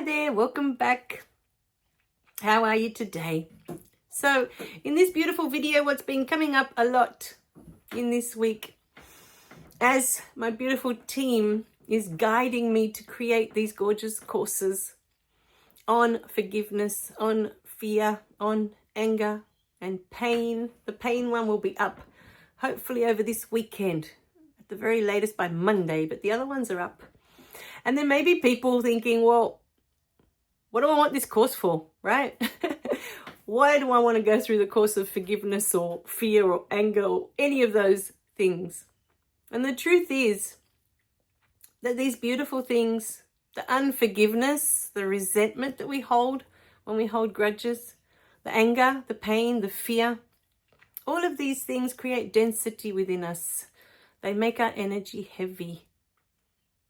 there, welcome back. How are you today? So in this beautiful video, what's been coming up a lot in this week as my beautiful team is guiding me to create these gorgeous courses on forgiveness, on fear, on anger and pain. The pain one will be up hopefully over this weekend, at the very latest by Monday, but the other ones are up. And there may be people thinking, well, what do I want this course for, right? Why do I want to go through the course of forgiveness or fear or anger or any of those things? And the truth is that these beautiful things, the unforgiveness, the resentment that we hold when we hold grudges, the anger, the pain, the fear, all of these things create density within us. They make our energy heavy.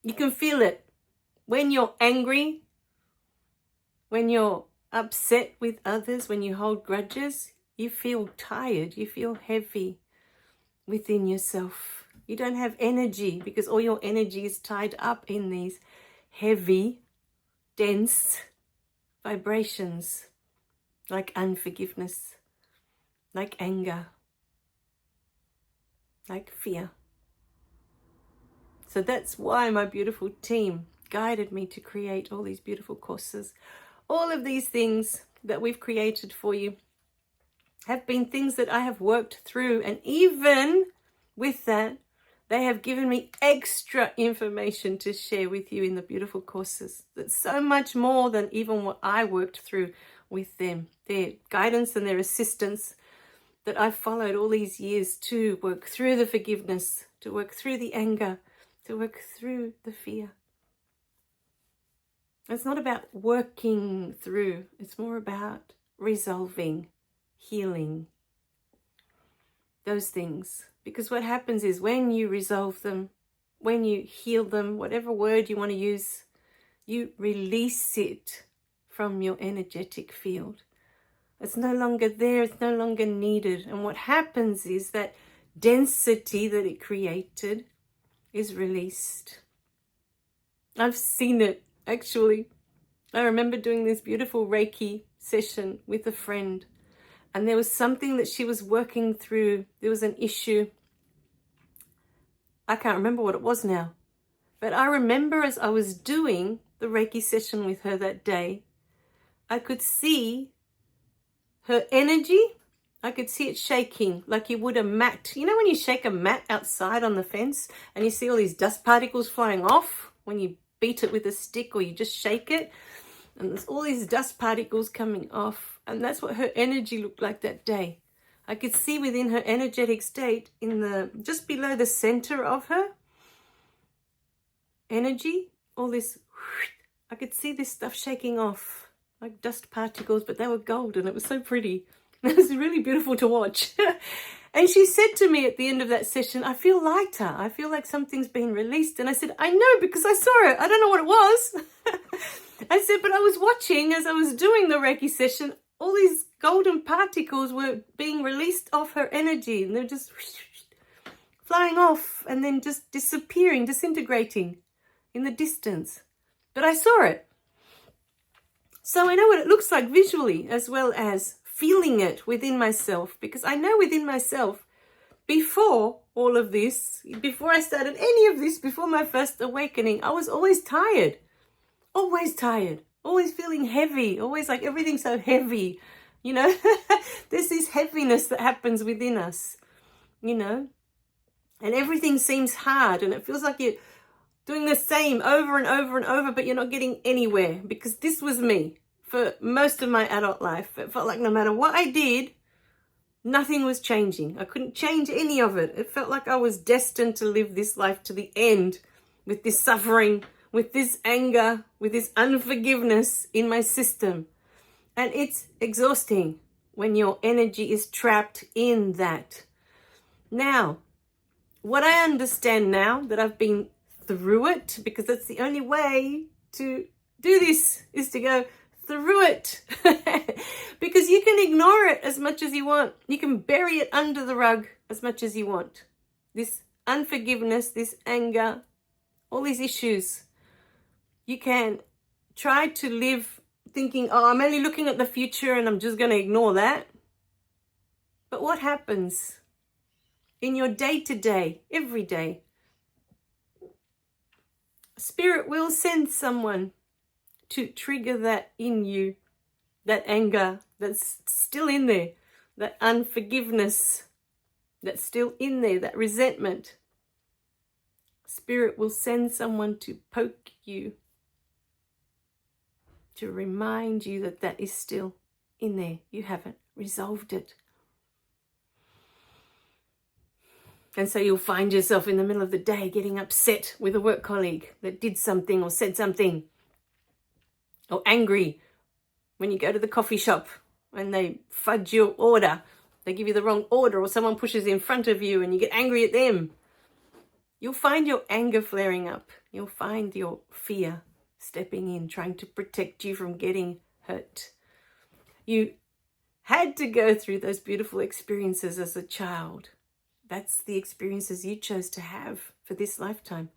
You can feel it when you're angry, when you're upset with others, when you hold grudges. You feel tired, you feel heavy within yourself. You don't have energy because all your energy is tied up in these heavy, dense vibrations like unforgiveness, like anger, like fear. So that's why my beautiful team guided me to create all these beautiful courses. All of these things that we've created for you have been things that I have worked through. And even with that, they have given me extra information to share with you in the beautiful courses. That's so much more than even what I worked through with them. Their guidance and their assistance that I've followed all these years to work through the forgiveness, to work through the anger, to work through the fear. It's not about working through. It's more about resolving, healing, those things. Because what happens is when you resolve them, when you heal them, whatever word you want to use, you release it from your energetic field. It's no longer there. It's no longer needed. And what happens is that density that it created is released. I've seen it, actually. I remember doing this beautiful Reiki session with a friend, and there was something that she was working through. There was an issue. I can't remember what it was now, but I remember as I was doing the Reiki session with her that day, I could see her energy. I could see it shaking like you would a mat. You know when you shake a mat outside on the fence and you see all these dust particles flying off when you beat it with a stick or you just shake it? And there's all these dust particles coming off. And that's what her energy looked like that day. I could see within her energetic state, in the just below the center of her energy, all this, I could see this stuff shaking off like dust particles, but they were golden. It was so pretty. It was really beautiful to watch. And she said to me at the end of that session, I feel lighter. I feel like something's been released. And I said, I know, because I saw it. I don't know what it was. I said, but I was watching as I was doing the Reiki session. All these golden particles were being released off her energy. And they're just flying off and then just disappearing, disintegrating in the distance. But I saw it. So I know what it looks like visually as well as feeling it within myself, because I know within myself, before all of this, before I started any of this, before my first awakening, I was always tired, always feeling heavy, always like everything's so heavy, you know. There's this heaviness that happens within us, you know, and everything seems hard and it feels like you're doing the same over and over and over, but you're not getting anywhere. Because this was me for most of my adult life. It felt like no matter what I did, nothing was changing. I couldn't change any of it. It felt like I was destined to live this life to the end with this suffering, with this anger, with this unforgiveness in my system. And it's exhausting when your energy is trapped in that. Now, what I understand now that I've been through it, because that's the only way to do this, is to go through it. Because you can ignore it as much as you want. You can bury it under the rug as much as you want. This unforgiveness, this anger, all these issues, you can try to live thinking, oh, I'm only looking at the future and I'm just going to ignore that. But what happens in your day-to-day, every day? Spirit will send someone to trigger that in you, that anger that's still in there, that unforgiveness that's still in there, that resentment. Spirit will send someone to poke you, to remind you that that is still in there. You haven't resolved it. And so you'll find yourself in the middle of the day getting upset with a work colleague that did something or said something, or angry when you go to the coffee shop and they fudge your order. They give you the wrong order, or someone pushes in front of you and you get angry at them. You'll find your anger flaring up. You'll find your fear stepping in, trying to protect you from getting hurt. You had to go through those beautiful experiences as a child. That's the experiences you chose to have for this lifetime.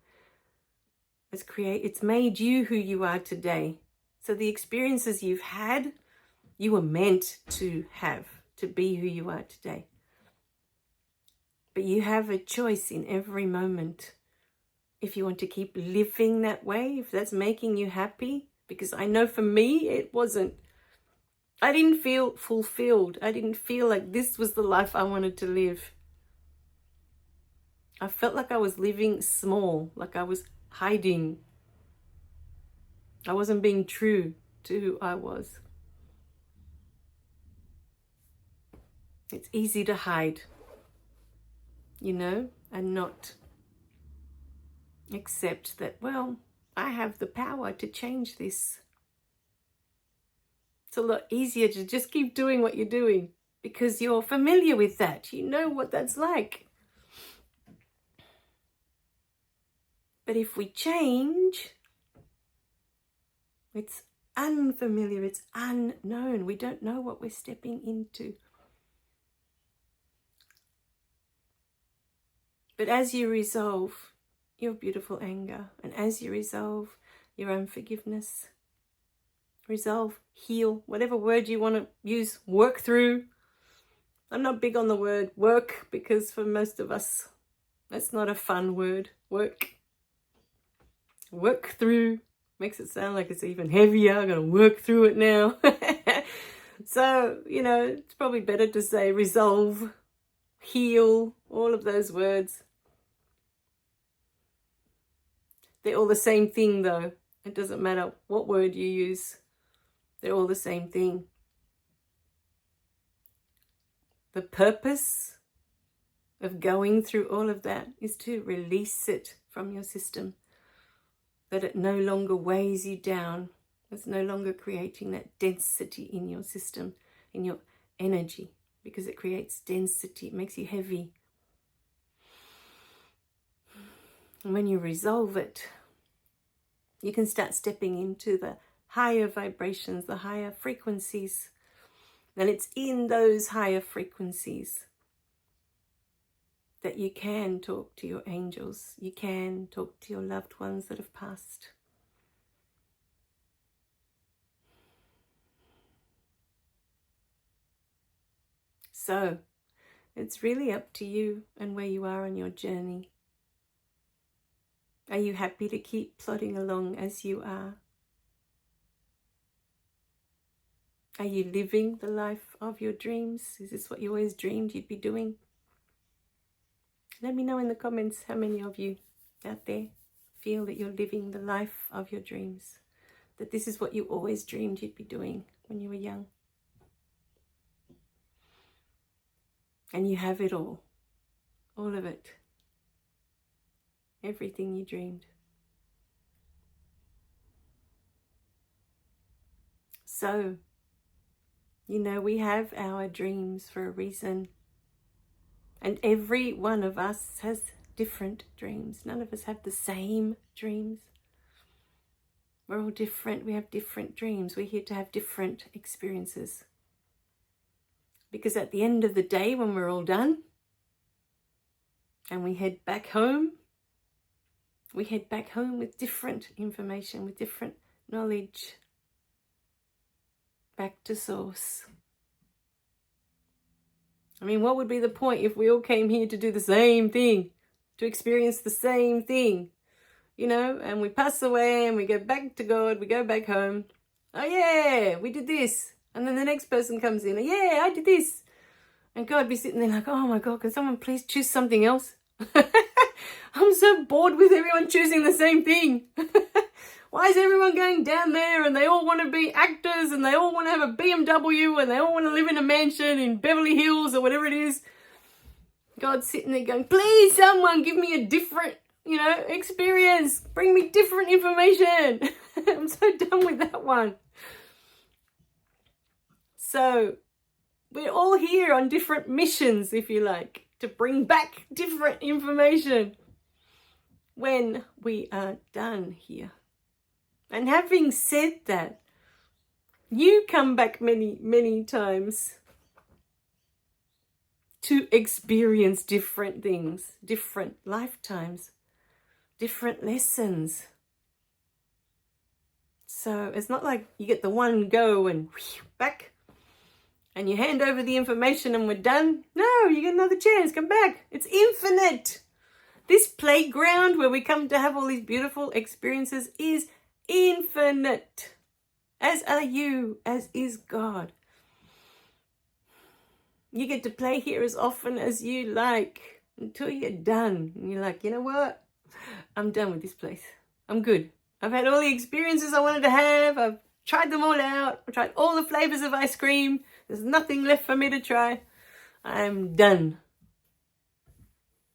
It's made you who you are today. So the experiences you've had, you were meant to have, to be who you are today. But you have a choice in every moment. If you want to keep living that way, if that's making you happy, because I know for me, it wasn't. I didn't feel fulfilled. I didn't feel like this was the life I wanted to live. I felt like I was living small, like I was hiding. I wasn't being true to who I was. It's easy to hide, and not accept that, well, I have the power to change this. It's a lot easier to just keep doing what you're doing because you're familiar with that. You know what that's like. But if we change, it's unfamiliar, it's unknown. We don't know what we're stepping into. But as you resolve your beautiful anger, and as you resolve your unforgiveness, resolve, heal, whatever word you want to use, work through. I'm not big on the word work because for most of us, that's not a fun word, work. Work through makes it sound like it's even heavier. I'm going to work through it now. So, it's probably better to say resolve, heal, all of those words. They're all the same thing though. It doesn't matter what word you use. They're all the same thing. The purpose of going through all of that is to release it from your system. That it no longer weighs you down. It's no longer creating that density in your system, in your energy, because it creates density. It makes you heavy. And when you resolve it, you can start stepping into the higher vibrations, the higher frequencies. And it's in those higher frequencies that you can talk to your angels. You can talk to your loved ones that have passed. So, it's really up to you and where you are on your journey. Are you happy to keep plodding along as you are? Are you living the life of your dreams? Is this what you always dreamed you'd be doing? Let me know in the comments how many of you out there feel that you're living the life of your dreams, that this is what you always dreamed you'd be doing when you were young. And you have it all of it, everything you dreamed. So, we have our dreams for a reason. And every one of us has different dreams. None of us have the same dreams. We're all different. We have different dreams. We're here to have different experiences. Because at the end of the day, when we're all done and we head back home with different information, with different knowledge, back to source. I mean, what would be the point if we all came here to do the same thing, to experience the same thing, you know, and we pass away and we go back to God, we go back home. Oh yeah, we did this. And then the next person comes in, yeah, I did this. And God be sitting there like, oh my God, can someone please choose something else? I'm so bored with everyone choosing the same thing. Why is everyone going down there and they all want to be actors and they all want to have a BMW and they all want to live in a mansion in Beverly Hills or whatever it is? God's sitting there going, please someone give me a different, you know, experience. Bring me different information. I'm so done with that one. So we're all here on different missions, if you like, to bring back different information when we are done here. And having said that, you come back many, many times to experience different things, different lifetimes, different lessons. So it's not like you get the one go and back and you hand over the information and we're done. No, you get another chance, come back. It's infinite. This playground where we come to have all these beautiful experiences is infinite, as are you, as is God. You get to play here as often as you like until you're done. And you're like, you know what? I'm done with this place. I'm good. I've had all the experiences I wanted to have. I've tried them all out. I've tried all the flavors of ice cream. There's nothing left for me to try. I'm done.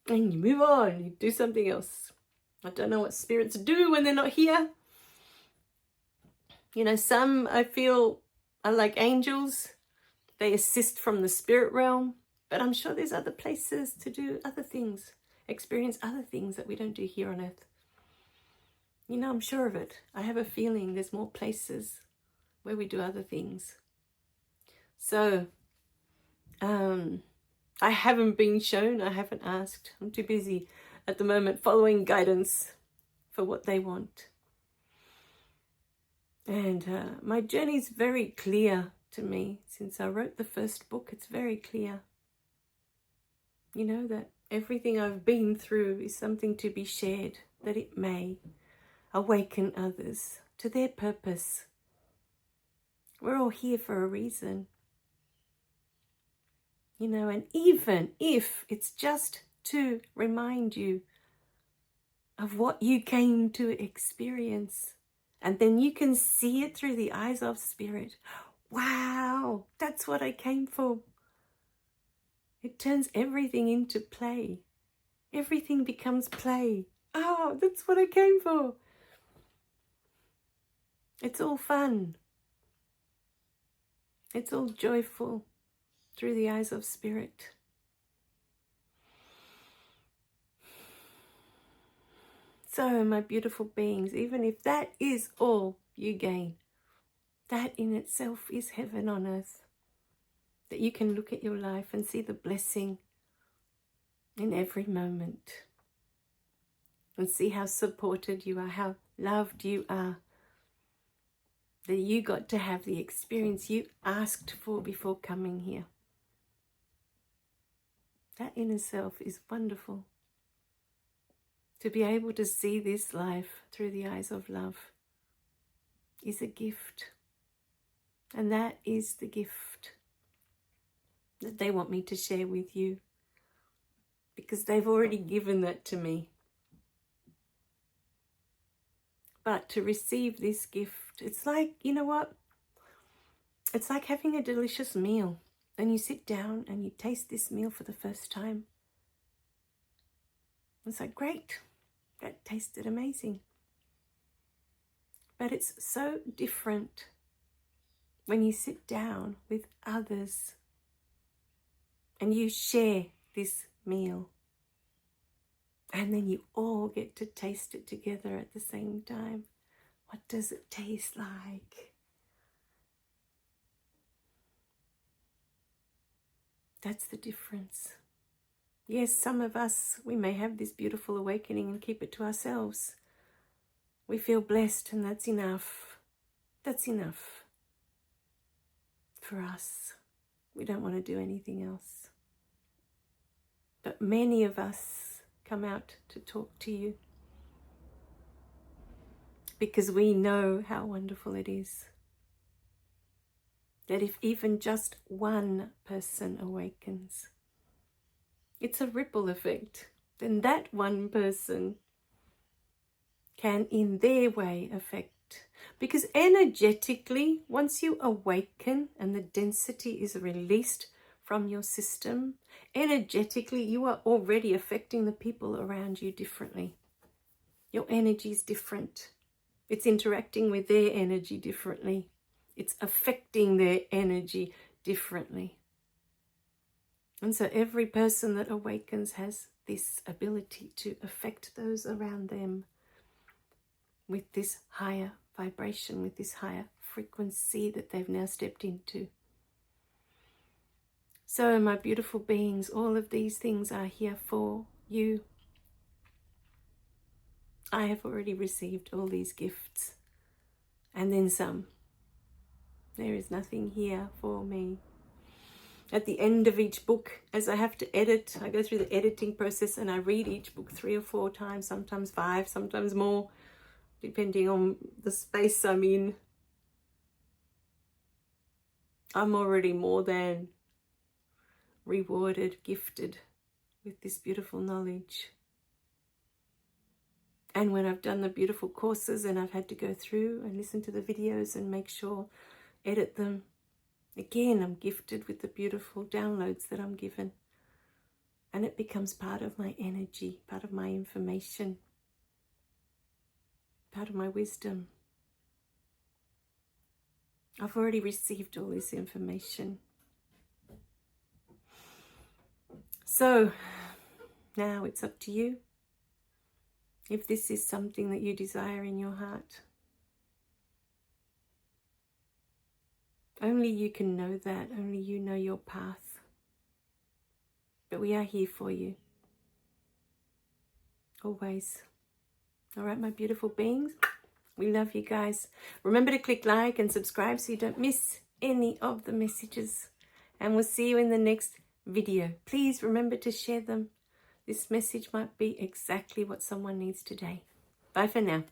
And you move on. You do something else. I don't know what spirits do when they're not here. You know, some I feel are like angels. They assist from the spirit realm. But I'm sure there's other places to do other things. Experience other things that we don't do here on earth. You know, I'm sure of it. I have a feeling there's more places where we do other things. So, I haven't been shown. I haven't asked. I'm too busy at the moment following guidance for what they want. And my journey is very clear to me. Since I wrote the first book, it's very clear. You know, that everything I've been through is something to be shared, that it may awaken others to their purpose. We're all here for a reason. You know, and even if it's just to remind you of what you came to experience, and then you can see it through the eyes of spirit. Wow, that's what I came for. It turns everything into play. Everything becomes play. Oh, that's what I came for. It's all fun. It's all joyful through the eyes of spirit. So, my beautiful beings, even if that is all you gain, that in itself is heaven on earth. That you can look at your life and see the blessing in every moment. And see how supported you are, how loved you are. That you got to have the experience you asked for before coming here. That in itself is wonderful. To be able to see this life through the eyes of love is a gift. And that is the gift that they want me to share with you. Because they've already given that to me. But to receive this gift, it's like, you know what? It's like having a delicious meal. And you sit down and you taste this meal for the first time. It's like, great. That tasted amazing. But it's so different when you sit down with others and you share this meal. And then you all get to taste it together at the same time. What does it taste like? That's the difference. Yes, some of us, we may have this beautiful awakening and keep it to ourselves. We feel blessed and that's enough. That's enough for us. We don't want to do anything else. But many of us come out to talk to you because we know how wonderful it is. That if even just one person awakens, it's a ripple effect. Then that one person can in their way affect. Because energetically, once you awaken and the density is released from your system, energetically you are already affecting the people around you differently. Your energy is different. It's interacting with their energy differently. It's affecting their energy differently. And so every person that awakens has this ability to affect those around them with this higher vibration, with this higher frequency that they've now stepped into. So my beautiful beings, all of these things are here for you. I have already received all these gifts and then some. There is nothing here for me. At the end of each book, as I have to edit, I go through the editing process and I read each book 3 or 4 times, sometimes 5, sometimes more, depending on the space I'm in. I'm already more than rewarded, gifted with this beautiful knowledge. And when I've done the beautiful courses and I've had to go through and listen to the videos and make sure, edit them, again, I'm gifted with the beautiful downloads that I'm given. And it becomes part of my energy, part of my information, part of my wisdom. I've already received all this information. So now it's up to you. If this is something that you desire in your heart, only you can know that. Only you know your path. But we are here for you. Always. All right, my beautiful beings. We love you guys. Remember to click like and subscribe so you don't miss any of the messages. And we'll see you in the next video. Please remember to share them. This message might be exactly what someone needs today. Bye for now.